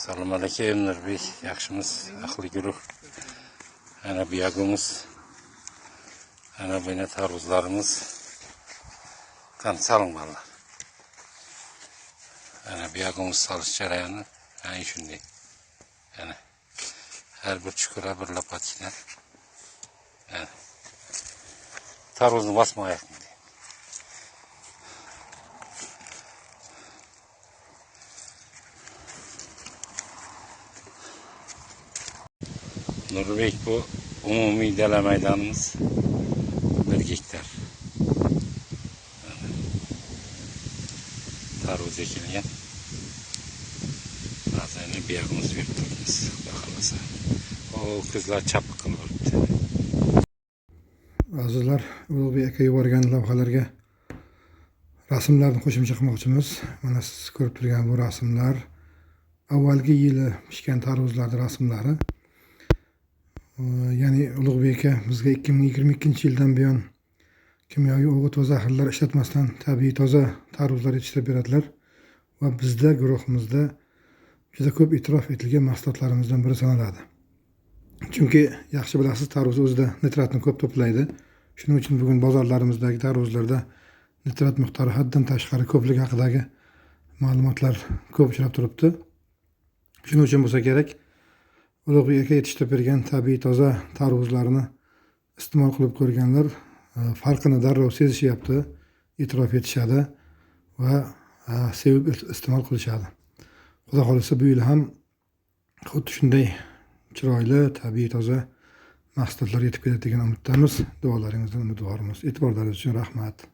Assalomu alaykum Nurbek, yaxshimiz, ahli guruh. Ana bu yagimiz, ana bu tarvuzlarimiz. Qani saling bolalar. Ana bu yagimiz solish jarayoni ana shunday. Ana har bir chuqura bir lopatchina. Ana tarvuzni bosmayapmiz. Nurbek bu umumiy dala maydonimiz 1 gektar. Tarvuz ekilgan. Bazani biyog'imiz berib turibmiz. Xohlasa. O qizlar chapiq qilib olibdi. Azizlar, Ulug'bek aka yuborgan lavhalarga rasmlarni qo'shimcha qilmoqchimiz. Mana siz ko'rib turgan bu rasmlar avvalgi yili pishgan tarvuzlarning rasmlari. Ya'ni Ulug'bek aka bizga 2022-yildan buyon kimyoviy o'g'it va zaharlar ishlatmasdan tabiiy toza tarvuzlar yetishtirib beradilar va bizda guruhimizda juda ko'p e'tirof etilgan mahsulotlarimizdan biri sanaladi. Chunki yaxshi bilasiz, tarvuz o'zida nitratni ko'p to'playdi. Shuning uchun bugun bozorlarimizdagi tarvuzlarda nitrat miqdori haddan tashqari ko'pligi haqidagi ma'lumotlar ko'p uchrab turibdi. Shuning uchun bo'lsa kerak, Ulug'bek aka yetishtirib bergan tabiiy toza tarvuzlarni iste'mol qilib ko'rganlar farqini darrov sezishyapti, e'tirof etishadi va sevib iste'mol qilishadi. Xudo xolisa bu yil ham xuddi shunday chiroyli, tabiiy toza mahsulotlar yetib keladi degan umiddamiz. Duolaringizdan umidvormiz. E'tiborlaringiz uchun rahmat.